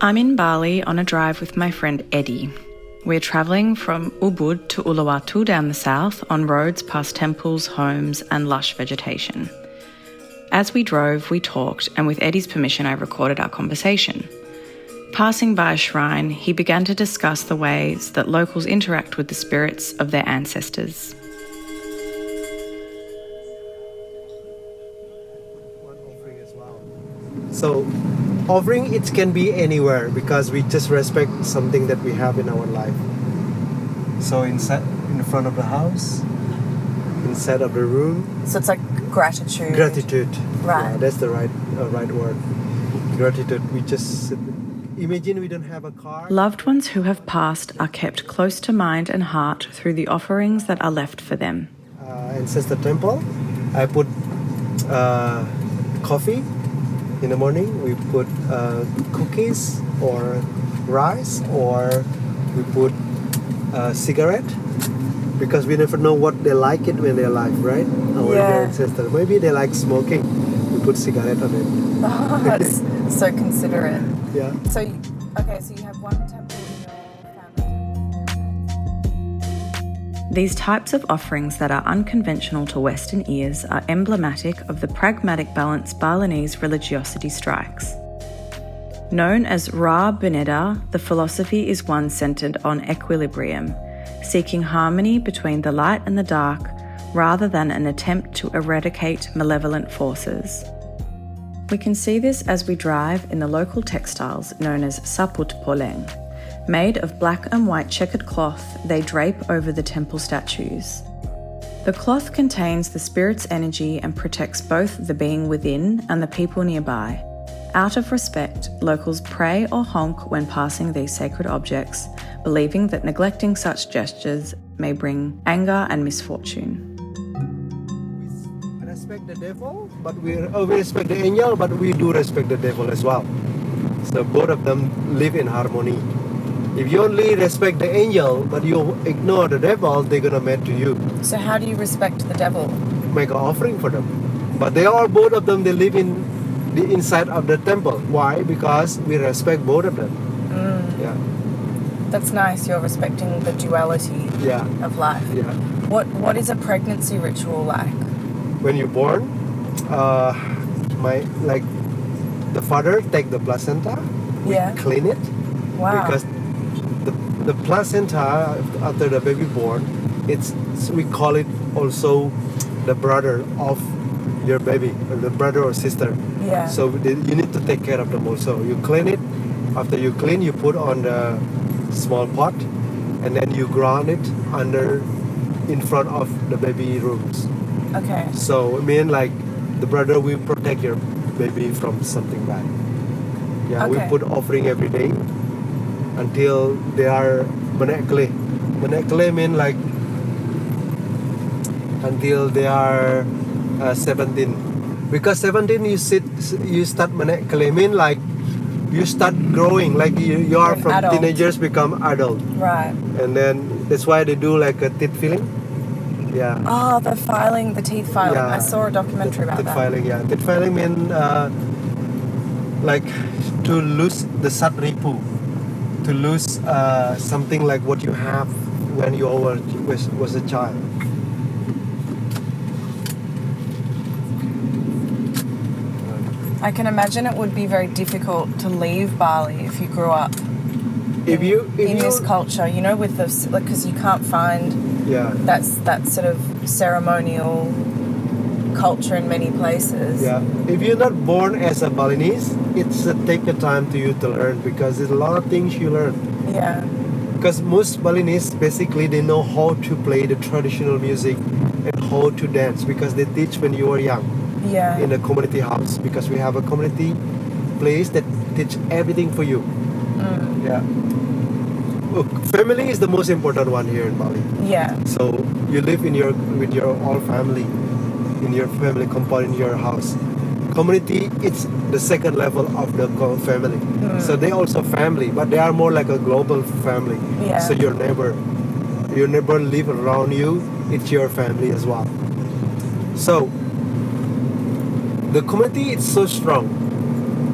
I'm in Bali on a drive with my friend Edhi. We're travelling from Ubud to Uluwatu down the south on roads past temples, homes and lush vegetation. As we drove, we talked, and with Edhi's permission I recorded our conversation. Passing by a shrine, he began to discuss the ways that locals interact with the spirits of their ancestors. So, offering, it can be anywhere because we just respect something that we have in our life. So inside, in the front of the house, inside of the room. So it's like gratitude. Gratitude. Right. Yeah, that's the right word. Gratitude. We just imagine we don't have a car. Loved ones who have passed are kept close to mind and heart through the offerings that are left for them. Ancestor temple. I put coffee. In the morning, we put cookies or rice, or we put cigarette, because we never know what they like it when they're alive, right? Our ancestors. Maybe they like smoking. We put cigarette on it. Oh, that's so considerate. Yeah. So you have one temple in your family. These types of offerings that are unconventional to Western ears are emblematic of the pragmatic balance Balinese religiosity strikes. Known as Ra Buneda, the philosophy is one centred on equilibrium, seeking harmony between the light and the dark rather than an attempt to eradicate malevolent forces. We can see this as we drive in the local textiles known as saput poleng. Made of black and white checkered cloth, they drape over the temple statues. The cloth contains the spirit's energy and protects both the being within and the people nearby. Out of respect, locals pray or honk when passing these sacred objects, believing that neglecting such gestures may bring anger and misfortune. We respect the devil, but we respect the angel, but we do respect the devil as well. So both of them live in harmony. If you only respect the angel, but you ignore the devil, they're gonna mad to you. So how do you respect the devil? Make an offering for them. But both of them, they live in the inside of the temple. Why? Because we respect both of them. Yeah. That's nice. You're respecting the duality of life. Yeah. What is a pregnancy ritual like? When you're born, the father take the placenta, we clean it. Wow. Because the placenta after the baby born, we call it also the brother of your baby, or the brother or sister. Yeah. So you need to take care of them also. You clean it. After you clean, you put on the small pot, and then you ground it in front of the baby rooms. Okay. So I mean, like, the brother will protect your baby from something bad. Yeah. Okay. We put offering every day until they are manekle. Manekle mean like until they are 17. Because 17 you start manekle, mean like you start growing, like you are from adult. Teenagers become adult. Right. And then that's why they do like a teeth filling. Yeah. Oh, the teeth filing. Yeah. I saw a documentary about teeth that. Filing, yeah. Teeth filing mean like to lose the satripu, to lose something like what you have when you was a child. I can imagine it would be very difficult to leave Bali if you grew up in this culture, with the, because you can't find that sort of ceremonial culture in many places. Yeah, if you're not born as a Balinese, it's take a time to you to learn, because there's a lot of things you learn. Yeah. Because most Balinese, basically, they know how to play the traditional music and how to dance, because they teach when you are young. Yeah. In a community house, because we have a community place that teach everything for you. Yeah. Look, family is the most important one here in Bali. Yeah. So you live with your whole family, in your family compound, in your house. Community, it's the second level of the family. So they also family, but they are more like a global family. Yeah. So your neighbor live around you, it's your family as well. So the community is so strong.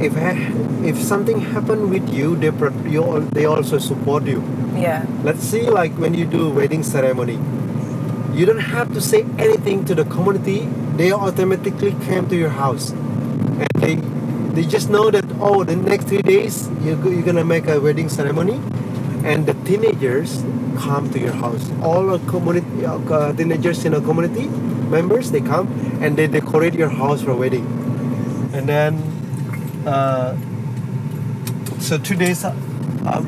if something happen with you, they also support you. Yeah. Let's see, like when you do wedding ceremony, you don't have to say anything to the community. They automatically came to your house, and they just know that the next 3 days you're gonna make a wedding ceremony, and the teenagers come to your house. All the community teenagers in the community members, they come and they decorate your house for a wedding. And then so 2 days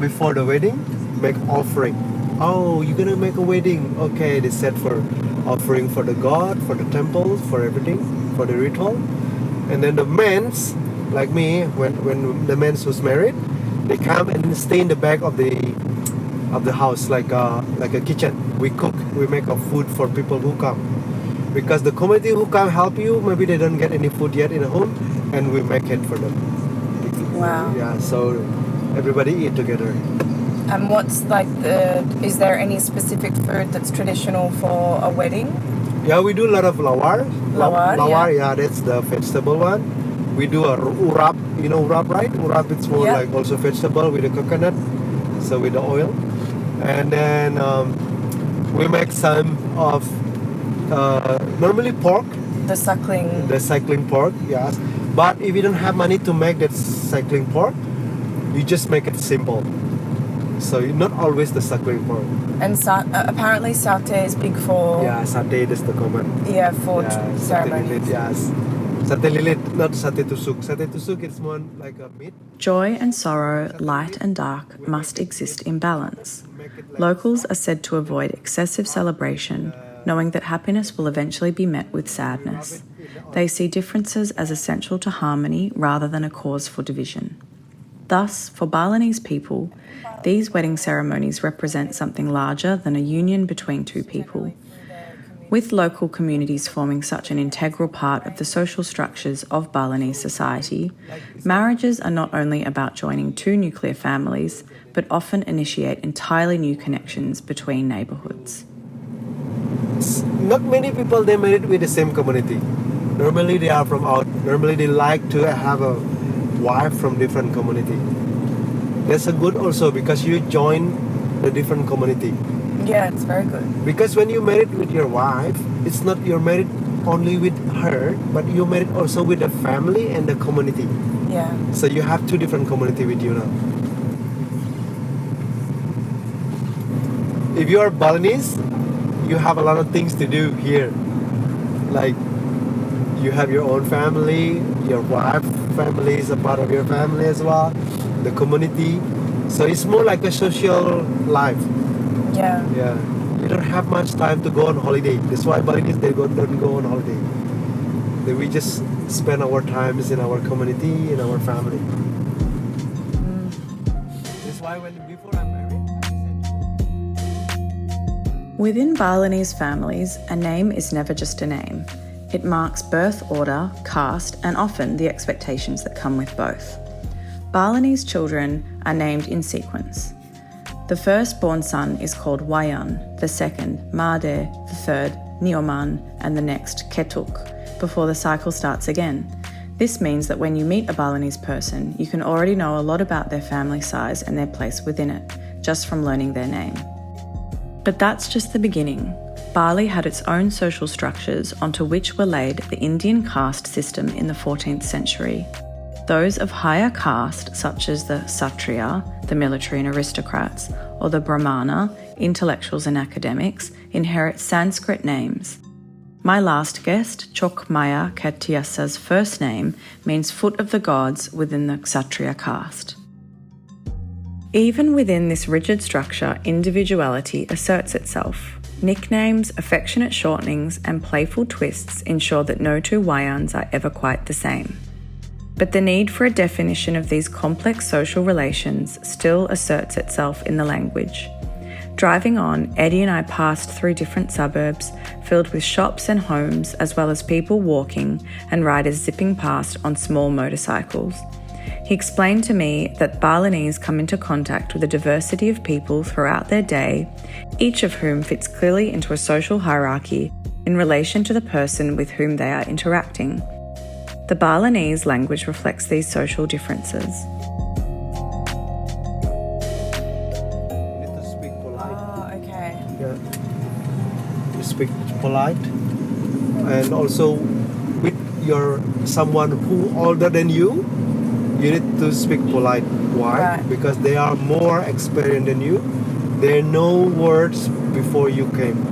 before the wedding, make offering. Oh, you're gonna make a wedding? Okay, they set for offering for the god, for the temple, for everything, for the ritual. And then the men's, like me, when the men who's married, they come and stay in the back of the house, like a kitchen. We cook, we make a food for people who come, because the community who come help you, maybe they don't get any food yet in the home, and we make it for them. Wow. Yeah, so everybody eat together. And what's is there any specific food that's traditional for a wedding? Yeah, we do a lot of lawar. Lawar, yeah, that's the vegetable one. We do a urap, you know urap, right? Urap, it's more like also vegetable with the coconut, so with the oil. And then we make some of normally pork. The suckling pork, yes. But if you don't have money to make that suckling pork, you just make it simple. So not always the suckling pork. And apparently satay is big for... Yeah, satay is the common. Yeah, for ceremonies. Yes. Satay lilit, not satay tusuk. Satay tusuk is more like a meat. Joy and sorrow, light and dark, must exist in balance. Locals are said to avoid excessive celebration, knowing that happiness will eventually be met with sadness. They see differences as essential to harmony rather than a cause for division. Thus, for Balinese people, these wedding ceremonies represent something larger than a union between two people. With local communities forming such an integral part of the social structures of Balinese society, marriages are not only about joining two nuclear families, but often initiate entirely new connections between neighbourhoods. Not many people, they married with the same community. Normally they are from out. Normally they like to have a wife from different community. That's a good also, because you join the different community. Yeah, it's very good. Because when you married with your wife, it's not you're married only with her, but you're married also with the family and the community. Yeah. So you have two different community with you now. If you are Balinese, you have a lot of things to do here. Like you have your own family, your wife family is a part of your family as well, the community. So it's more like a social life. Yeah. Yeah. You don't have much time to go on holiday. That's why Balinese, they don't go on holiday. We just spend our times in our community, in our family. That's why before I'm married, Within Balinese families, a name is never just a name. It marks birth order, caste, and often the expectations that come with both. Balinese children are named in sequence. The firstborn son is called Wayan, the second Made, the third Nioman, and the next Ketuk, before the cycle starts again. This means that when you meet a Balinese person, you can already know a lot about their family size and their place within it, just from learning their name. But that's just the beginning. Bali had its own social structures onto which were laid the Indian caste system in the 14th century. Those of higher caste, such as the Kshatriya, the military and aristocrats, or the Brahmana, intellectuals and academics, inherit Sanskrit names. My last guest, Chokmaya Katyasa's first name, means foot of the gods within the Kshatriya caste. Even within this rigid structure, individuality asserts itself. Nicknames, affectionate shortenings, and playful twists ensure that no two Wayans are ever quite the same. But the need for a definition of these complex social relations still asserts itself in the language. Driving on, Edhi and I passed through different suburbs filled with shops and homes, as well as people walking and riders zipping past on small motorcycles. He explained to me that Balinese come into contact with a diversity of people throughout their day, each of whom fits clearly into a social hierarchy in relation to the person with whom they are interacting. The Balinese language reflects these social differences. You need to speak polite. Oh, okay. Yeah. You speak polite, and also with someone who older than you need to speak polite. Why? Right. Because they are more experienced than you. They know words before you came,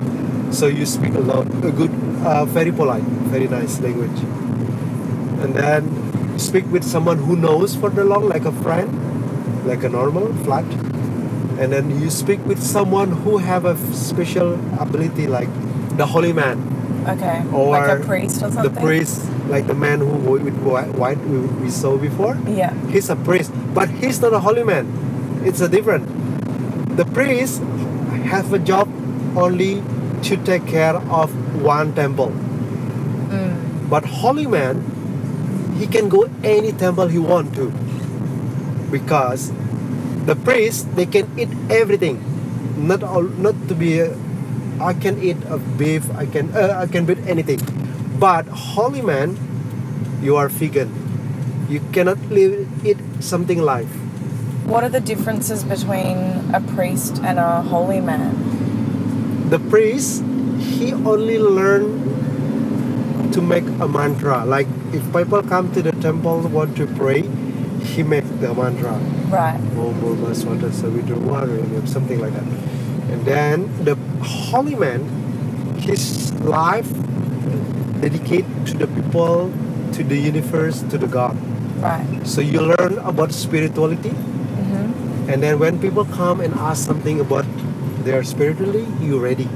so you speak a good, very polite, very nice language. And then speak with someone who knows for the long, like a friend, like a normal flat. And then you speak with someone who have a special ability, like the holy man. Okay. Or like a priest or something? The priest, like the man who with white we saw before. Yeah. He's a priest, but he's not a holy man. It's a different. The priest have a job only to take care of one temple. But holy man, he can go any temple he want to, because the priest, they can eat everything. Not to be. I can eat a beef. I can eat anything. But holy man, you are vegan. You cannot eat something live. What are the differences between a priest and a holy man? The priest, he only learn to make a mantra. Like if people come to the temple want to pray, he makes the mantra. Right. Something like that. And then the holy man, his life dedicated to the people, to the universe, to the God. Right. So you learn about spirituality. And then when people come and ask something about their spirituality, you're ready.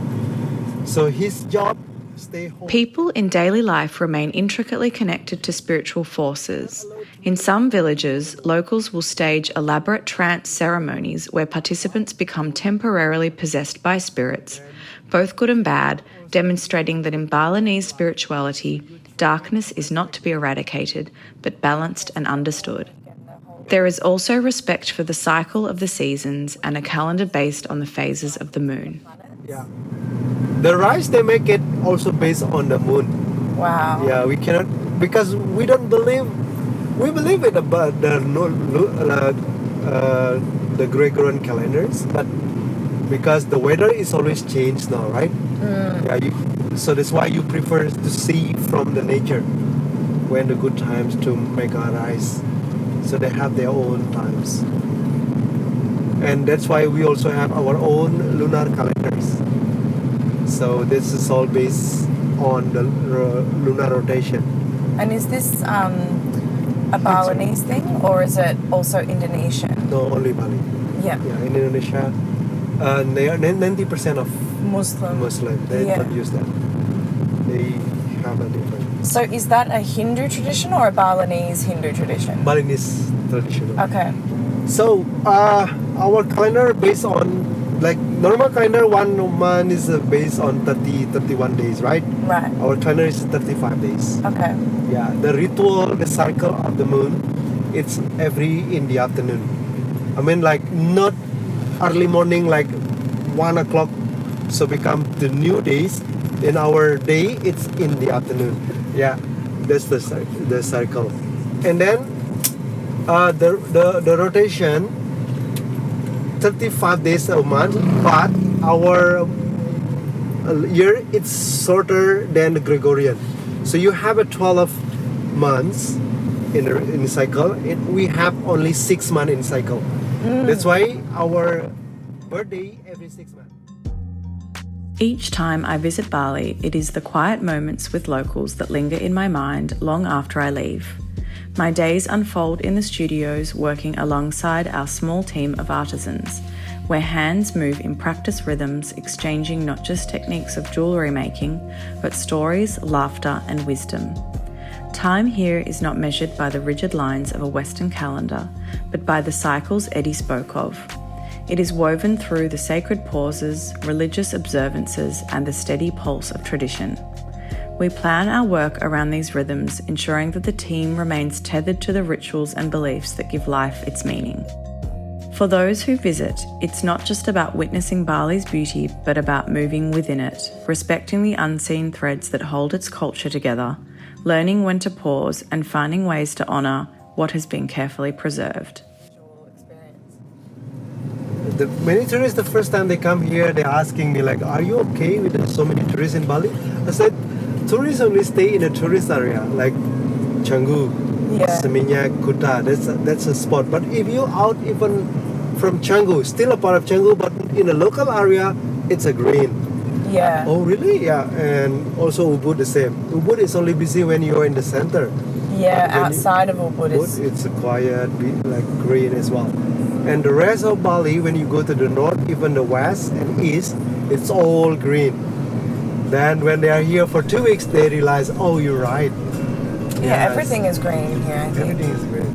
So his job, stay home. People in daily life remain intricately connected to spiritual forces. In some villages, locals will stage elaborate trance ceremonies where participants become temporarily possessed by spirits, both good and bad, demonstrating that in Balinese spirituality, darkness is not to be eradicated, but balanced and understood. There is also respect for the cycle of the seasons and a calendar based on the phases of the moon. Yeah. The rice, they make it also based on the moon. Wow. Yeah, we cannot, because we don't believe, we believe it about the Gregorian calendars, but because the weather is always changed now, right? Yeah, so that's why you prefer to see from the nature when the good times to make our rice. So they have their own times. And that's why we also have our own lunar calendars. So this is all based on the lunar rotation. And is this a Balinese thing, or is it also Indonesian? No, only Bali. Yeah. Yeah, in Indonesia, they are 90% of Muslim. They don't use that. They have a different. So is that a Hindu tradition or a Balinese Hindu tradition? Balinese tradition. Okay. So our calendar based on, like normal calendar, 1 month is based on 31 days, right? Right. Our calendar is 35 days. Okay. Yeah, the ritual, the cycle of the moon, it's in the afternoon. I mean, like not early morning, like 1 o'clock, so become the new days. In our day, it's in the afternoon. Yeah, that's the cycle. And then the rotation, 35 days a month, but our year it's shorter than the Gregorian. So you have a 12 months in the cycle. We have only 6 months in cycle. That's why our birthday every 6 months. Each time I visit Bali, it is the quiet moments with locals that linger in my mind long after I leave. My days unfold in the studios working alongside our small team of artisans, where hands move in practice rhythms, exchanging not just techniques of jewellery making, but stories, laughter and wisdom. Time here is not measured by the rigid lines of a Western calendar, but by the cycles Edhi spoke of. It is woven through the sacred pauses, religious observances, and the steady pulse of tradition. We plan our work around these rhythms, ensuring that the team remains tethered to the rituals and beliefs that give life its meaning. For those who visit, it's not just about witnessing Bali's beauty, but about moving within it, respecting the unseen threads that hold its culture together, learning when to pause and finding ways to honour what has been carefully preserved. Many tourists, the first time they come here, they're asking me like, are you okay with so many tourists in Bali? I said, tourists only stay in a tourist area like Canggu, Seminyak, Kuta. That's a spot. But if you're out even from Canggu, still a part of Canggu, but in a local area, it's a green. Yeah. Oh, really? Yeah. And also Ubud the same. Ubud is only busy when you're in the center. Yeah, outside of Ubud it's a quiet, like green as well. And the rest of Bali, when you go to the north, even the west and east, it's all green. Then when they are here for 2 weeks, they realize, oh, you're right. Yeah, everything is green here, I think. Everything is green.